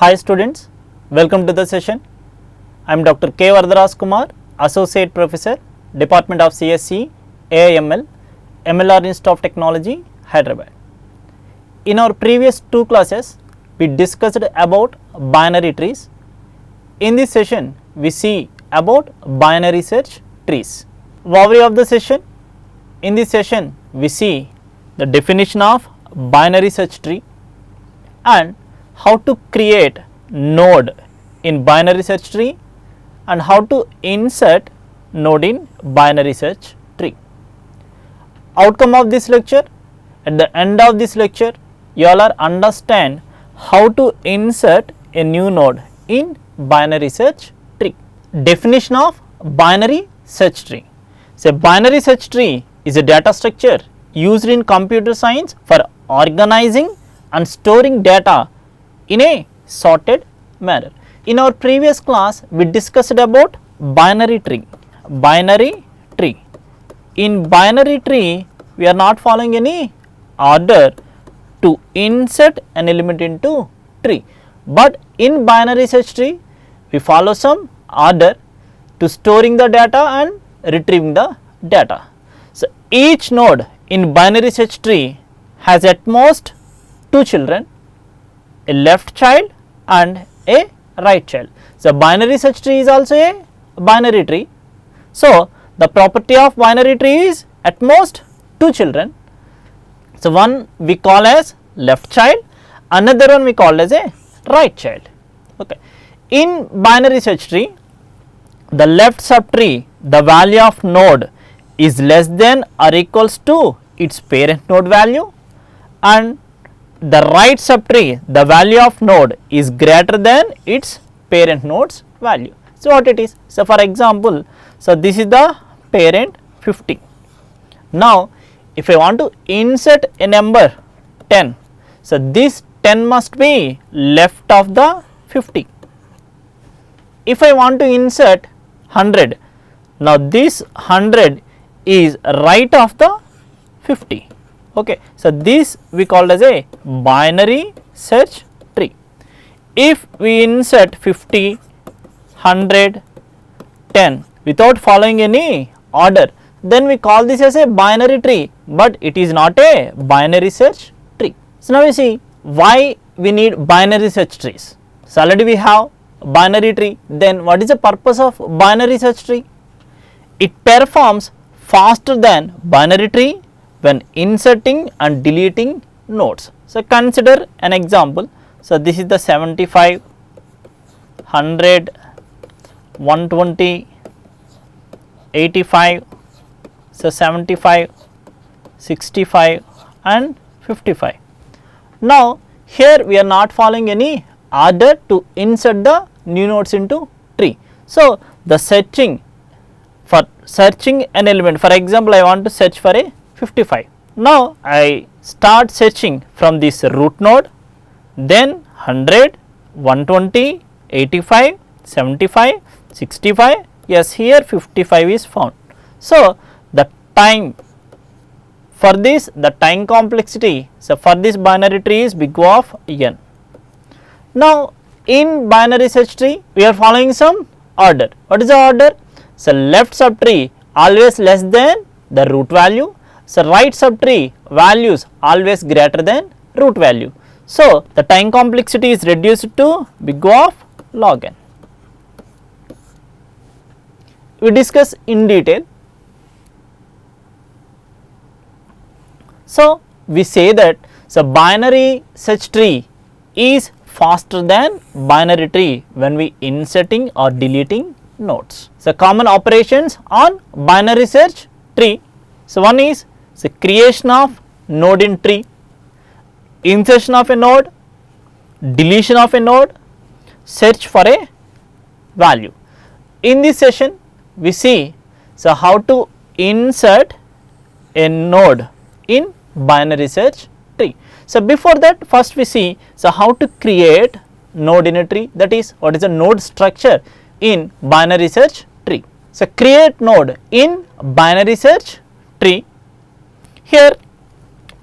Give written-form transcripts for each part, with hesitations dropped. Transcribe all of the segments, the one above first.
Hi students, welcome to the session. I am Dr. K. Varada Rajkumar, Associate Professor, Department of CSE, AIML, MLR Institute of Technology, Hyderabad. In our previous two classes, we discussed about binary trees. In this session, we see about binary search trees. Overview of the session. In this session, we see the definition of binary search tree and how to create node in binary search tree and how to insert node in binary search tree. Outcome of this lecture, at the end of this lecture, you all are understand how to insert a new node in binary search tree. Definition of binary search tree. So, binary search tree is a data structure used in computer science for organizing and storing data in a sorted manner. In our previous class, we discussed about binary tree. Binary tree. In binary tree, we are not following any order to insert an element into tree, but in binary search tree, we follow some order to storing the data and retrieving the data. So, each node in binary search tree has at most two children, a left child and a right child. So, binary search tree is also a binary tree. So, the property of binary tree is at most two children. So, one we call as left child, another one we call as a right child. Okay. In binary search tree, the left subtree, the value of node is less than or equals to its parent node value, and the right subtree, the value of node is greater than its parent node's value. So, what it is? So, for example, so this is the parent 50. Now, if I want to insert a number 10, so this 10 must be left of the 50. If I want to insert 100, now this 100 is right of the 50. Okay. So, this we call as a binary search tree. If we insert 50, 100, 10 without following any order, then we call this as a binary tree, but it is not a binary search tree. So, now we see why we need binary search trees. So, already we have binary tree, then what is the purpose of binary search tree? It performs faster than binary tree when inserting and deleting nodes. So, consider an example. So, this is the 75, 100, 120, 85, so 75, 65 and 55. Now, here we are not following any order to insert the new nodes into tree. So, the searching for searching an element, for example, I want to search for a 55. Now, I start searching from this root node, then 100, 120, 85, 75, 65, yes, here 55 is found. So, the time for this, the time complexity, so for this binary tree is big O of n. Now, in binary search tree, we are following some order. What is the order? So, left subtree always less than the root value. So, right subtree values always greater than root value. So, the time complexity is reduced to big O of log n. We discuss in detail. So, we say that so binary search tree is faster than binary tree when we inserting or deleting nodes. So, common operations on binary search tree. So, one is the creation of node in tree, insertion of a node, deletion of a node, search for a value. In this session, we see so how to insert a node in binary search tree. So, before that, first we see so how to create node in a tree, that is what is a node structure in binary search tree. So, create node in binary search tree. Here,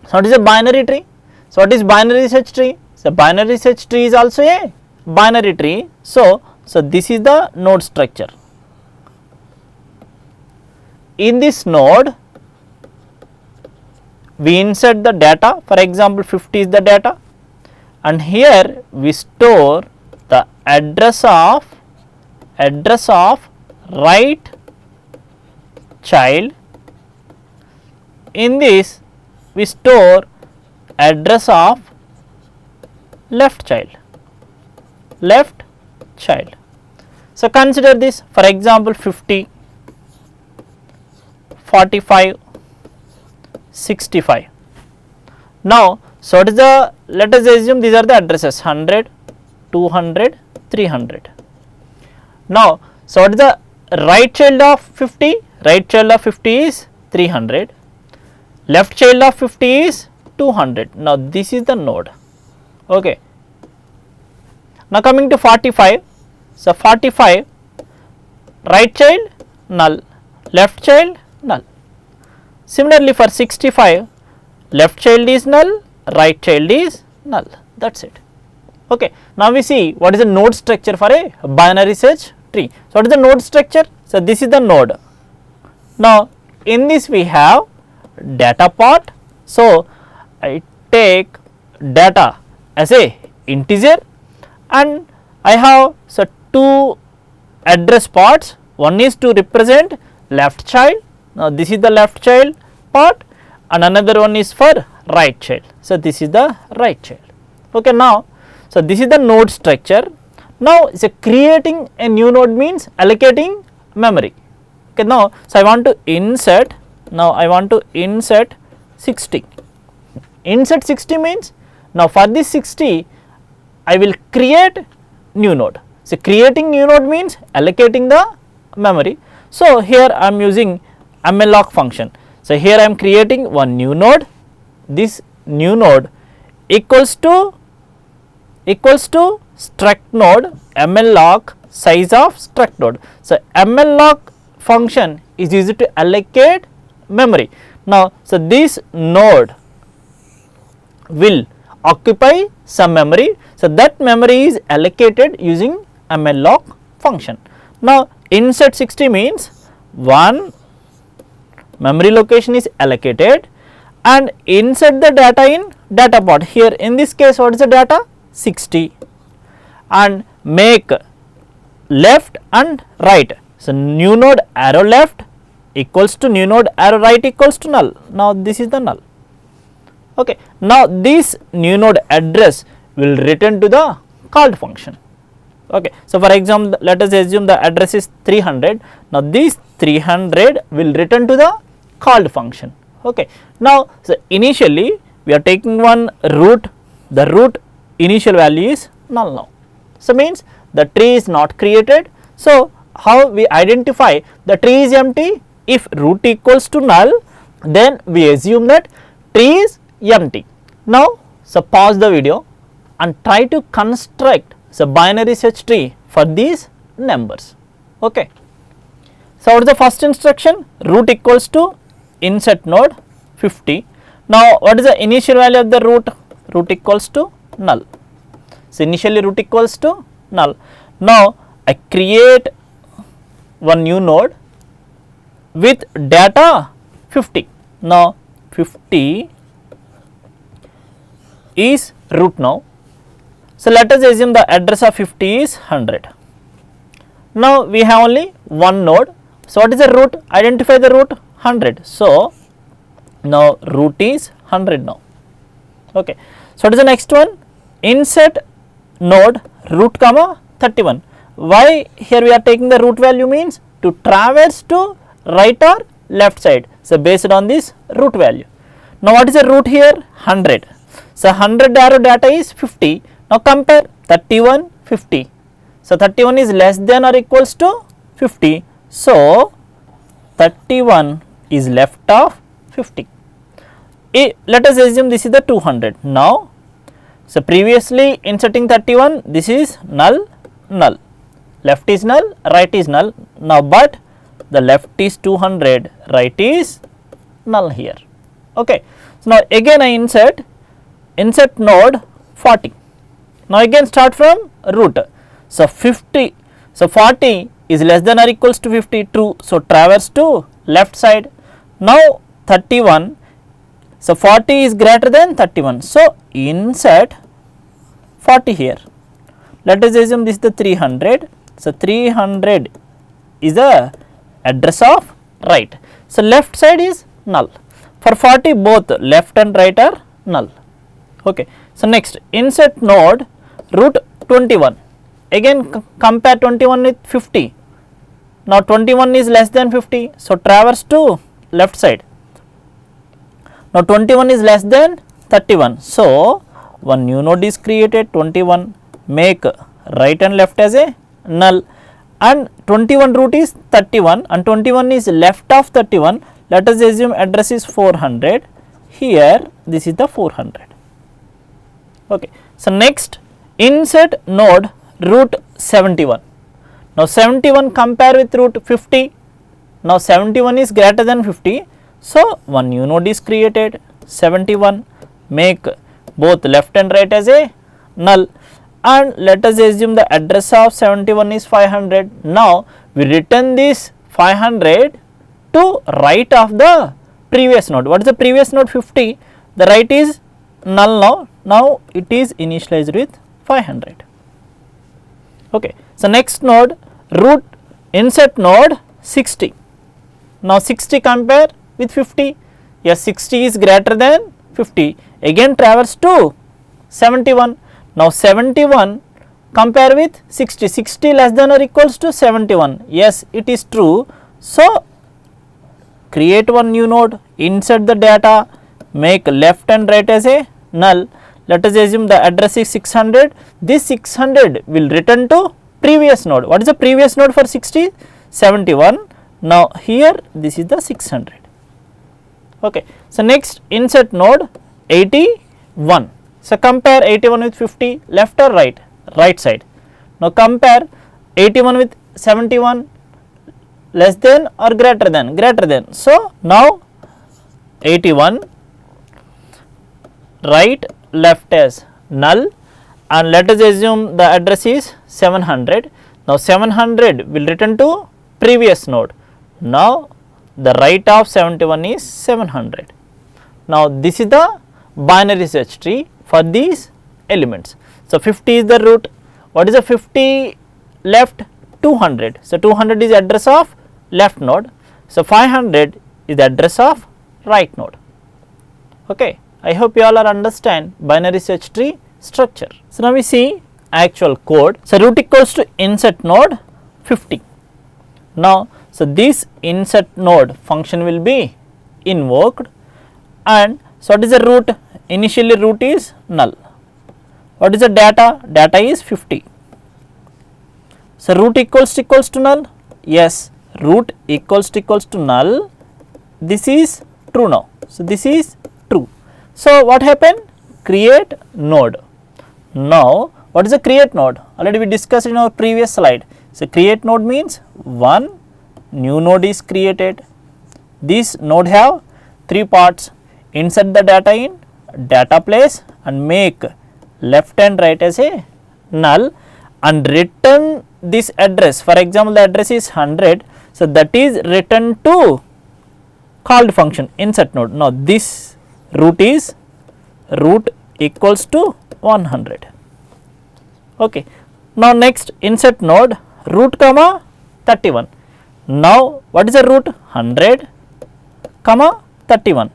so what is a binary tree? So, what is binary search tree? So, binary search tree is also a binary tree. So this is the node structure. In this node, we insert the data, for example 50 is the data, and here we store the address of right child. In this we store address of left child. So consider this, for example 50, 45, 65. Now, so what is the, let us assume these are the addresses 100, 200, 300. Now, so what is the right child of 50? Right child of 50 is 300, left child of 50 is 200. Now, this is the node. Okay. Now, coming to 45. So, 45 right child null, left child null. Similarly, for 65 left child is null, right child is null, that is it. Okay. Now, we see what is the node structure for a binary search tree. So, what is the node structure? So, this is the node. Now, in this we have data part. So, I take data as a integer and I have so two address parts. One is to represent left child. Now, this is the left child part and another one is for right child. So, this is the right child. Okay. Now, so this is the node structure. Now, so creating a new node means allocating memory. Okay. Now, so I want to insert, now I want to insert 60. Insert 60 means, now for this 60 I will create new node. So, creating new node means allocating the memory. So, here I am using MLR function. So, here I am creating one new node. This new node equals to struct node MLR size of struct node. So, MLR function is used to allocate memory. Now, so this node will occupy some memory. So, that memory is allocated using MLR function. Now, insert 60 means one memory location is allocated and insert the data in data part. Here in this case, what is the data? 60, and make left and right. So, new node arrow left equals to new node arrow right equals to null. Now, this is the null. Okay. Now, this new node address will return to the called function. Okay. So, for example, let us assume the address is 300. Now, this 300 will return to the called function. Okay. Now, so initially we are taking one root, the root initial value is null now. So, means the tree is not created. So, how we identify the tree is empty? If root equals to null, then we assume that tree is empty. Now, so pause the video and try to construct the binary search tree for these numbers. Okay. So, what is the first instruction? Root equals to insert node 50. Now, what is the initial value of the root? Root equals to null. So, initially root equals to null. Now, I create one new node with data 50. Now, 50 is root now. So, let us assume the address of 50 is 100. Now, we have only one node. So, what is the root? Identify the root 100. So, now root is 100 now. Okay. So, what is the next one? Insert node root comma 31. Why here we are taking the root value means to traverse to right or left side. So, based on this root value. Now, what is the root here? 100. So, 100 arrow data is 50. Now, compare 31, 50. So, 31 is less than or equals to 50. So, 31 is left of 50. Let us assume this is the 200. Now, so previously inserting 31, this is null, null. Left is null, right is null. Now, but the left is 200, right is null here. Okay. So, now again I insert node 40. Now, again start from root. So 50, so 40 is less than or equals to 50, true. So traverse to left side. Now 31, so 40 is greater than 31. So insert 40 here. Let us assume this is the 300. So 300 is the address of right. So left side is null. For 40 both left and right are null. Okay. So next insert node root 21. Again compare 21 with 50. Now 21 is less than 50. So traverse to left side. Now 21 is less than 31. So one new node is created, 21, make right and left as a null, and 21 root is 31 and 21 is left of 31. Let us assume address is 400. Here this is the 400. Okay. So next insert node root 71. Now 71 compare with root 50. Now 71 is greater than 50. So one new node is created, 71, make both left and right as a null, and let us assume the address of 71 is 500. Now we return this 500 to right of the previous node. What is the previous node? 50. The right is null now. Now it is initialized with 500. Okay. So next node root insert node 60. Now 60 compare with 50. Yes, 60 is greater than 50. Again traverse to 71. Now 71 compare with 60. 60 less than or equals to 71. Yes, it is true. So create one new node, insert the data, make left and right as a null. Let us assume the address is 600. This 600 will return to previous node. What is the previous node for 60? 71. Now here this is the 600. Okay. So next insert node 81. So compare 81 with 50, left or right? Right side. Now compare 81 with 71, less than or greater than? Greater than. So now 81 right left as null, and let us assume the address is 700. Now 700 will return to previous node. Now the right of 71 is 700. Now this is the binary search tree for these elements. So 50 is the root. What is the 50 left? 200. So 200 is address of left node. So 500 is the address of right node. Okay. I hope you all are understand binary search tree structure. So now we see actual code. So root equals to insert node 50. Now so this insert node function will be invoked, and so what is the root? Initially root is null. What is the data? Data is 50. So root equals to null? Yes, root equals to null. This is true now. So this is true. So what happened? Create node. Now what is the create node? Already we discussed in our previous slide. So create node means one new node is created. This node have three parts. Insert the data in data place and make left and right as a null, and return this address. For example, the address is 100. So that is returned to called function insert node. Now this root is root equals to 100. Okay. Now next insert node root comma 31. Now what is the root? 100 comma 31.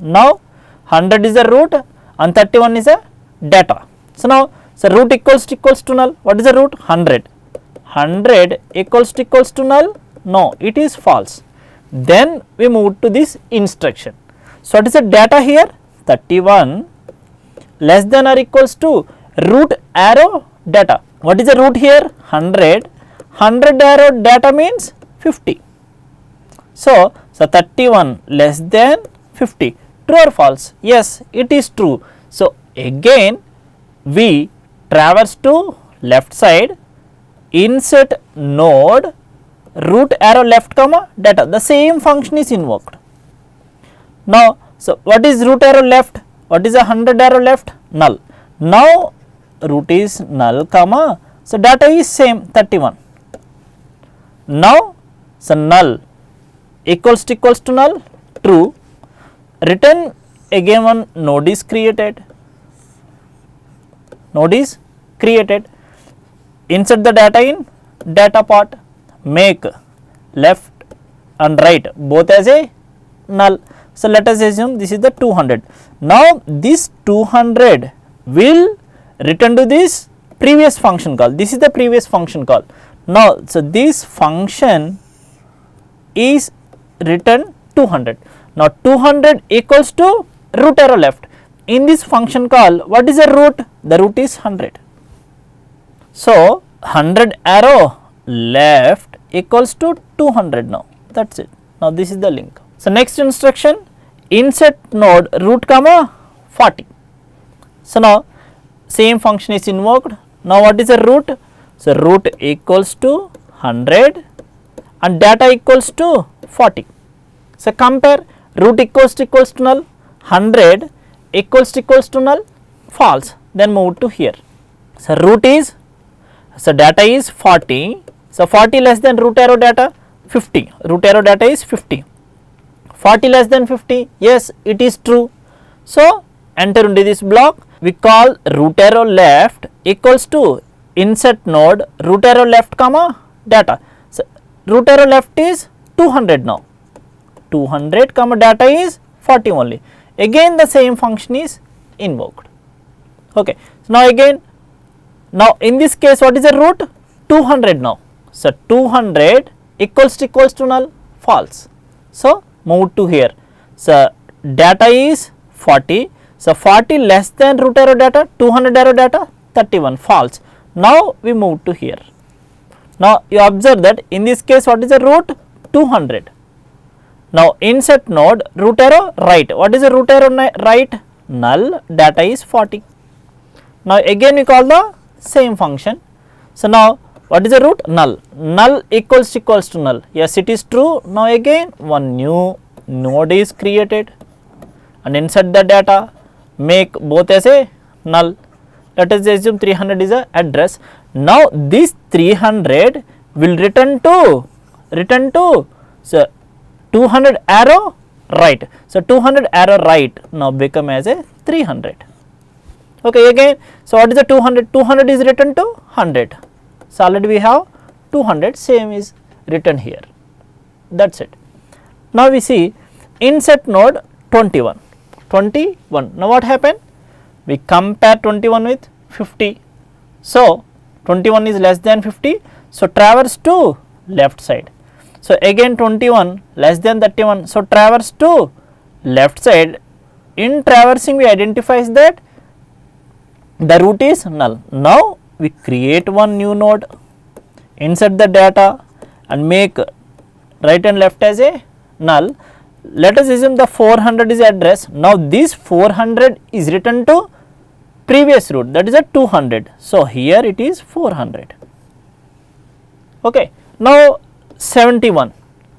Now 100 is the root and 31 is a data. So now so root equals to null. What is the root? 100. 100 equals to null? No, it is false. Then we move to this instruction. So what is the data here? 31 less than or equals to root arrow data. What is the root here? 100. 100 arrow data means 50. So 31 less than 50. True or false? Yes, it is true. So again we traverse to left side, insert node root arrow left comma data. The same function is invoked. Now so what is root arrow left? What is the 100 arrow left? Null. Now root is null comma So data is same 31. Now so null equals to null, true, return, again one node is created, insert the data in data part, make left and right both as a null. So let us assume this is the 200. Now this 200 will return to this previous function call. This is the previous function call. Now so this function is return 200. Now 200 equals to root arrow left. In this function call, what is the root? The root is 100. So 100 arrow left equals to 200 now. That's it. Now this is the link. So next instruction, insert node root comma 40. So now same function is invoked. Now what is the root? So root equals to 100 and data equals to 40. So compare, root equals to null, 100 equals to null, false. Then move to here. So root is, so data is 40. So 40 less than root arrow data 50. Root arrow data is 50. 40 less than 50. Yes, it is true. So enter into this block. We call root arrow left equals to insert node root arrow left comma data. So root arrow left is 200 now. 200 comma data is 40 only. Again the same function is invoked. Okay. So now again, now in this case what is the root? 200 now. So 200 equals to null, false. So move to here. So data is 40. So 40 less than root arrow data, 200 arrow data 31, false. Now we move to here. Now you observe that in this case what is the root? 200. Now insert node root arrow right. What is the root arrow right? Null, data is 40. Now again we call the same function. So now what is the root? Null. Null equals to null. Yes, it is true. Now again one new node is created and insert the data, make both as a null. Let us assume 300 is a address. Now this 300 will return to so 200 arrow right. So 200 arrow right now become as a 300. Okay, again, so what is the 200? 200 is written to 100. So already we have 200, same is written here. That's it. Now we see insert node 21. 21. Now what happened? We compare 21 with 50. So 21 is less than 50. So traverse to left side. So again 21 less than 31. So traverse to left side. In traversing we identifies that the root is null. Now we create one new node, insert the data and make right and left as a null. Let us assume the 400 is address. Now this 400 is written to previous root, that is a 200. So here it is 400. Okay. Now 71.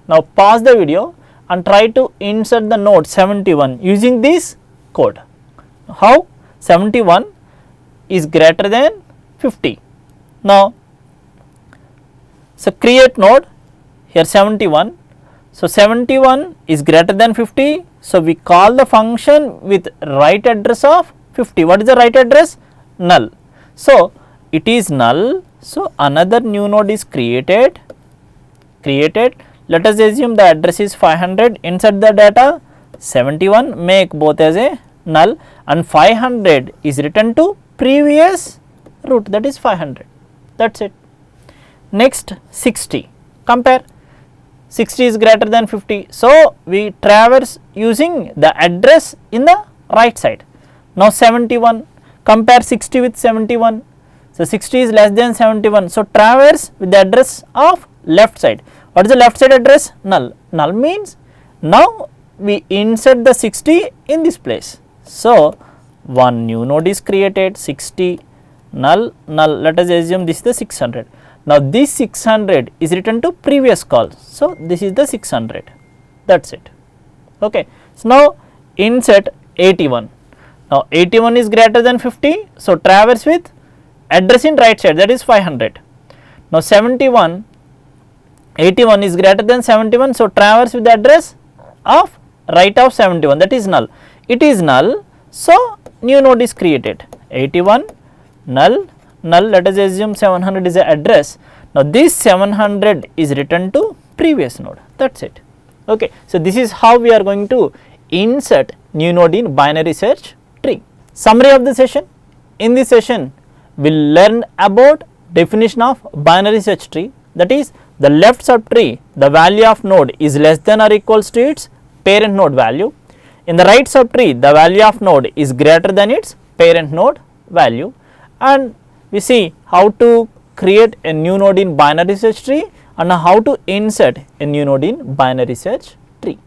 Now pause the video and try to insert the node 71 using this code. How? 71 is greater than 50. Now, so create node here 71. So 71 is greater than 50. So we call the function with right address of 50. What is the right address? Null. So it is null. So another new node is created. Let us assume the address is 500. Insert the data 71. Make both as a null and 500 is written to previous root, that is 500. That's it. Next 60. Compare. 60 is greater than 50. So we traverse using the address in the right side. Now 71. Compare 60 with 71. So 60 is less than 71. So traverse with the address of left side. What is the left side address? Null. Null means now we insert the 60 in this place. So one new node is created, 60 null. Let us assume this is the 600. Now this 600 is written to previous call. So this is the 600. That's it. Okay. So now insert 81. Now 81 is greater than 50. So traverse with address in right side, that is 500. Now 71, 81 is greater than 71, so traverse with the address of right of 71, that is null. It is null, so new node is created. 81 null, null, let us assume 700 is the address. Now this 700 is written to previous node, that is it. Okay. So this is how we are going to insert new node in binary search tree. Summary of the session. In this session we learned about definition of binary search tree, that is the left subtree, the value of node is less than or equals to its parent node value. In the right subtree, the value of node is greater than its parent node value, and we see how to create a new node in binary search tree and how to insert a new node in binary search tree.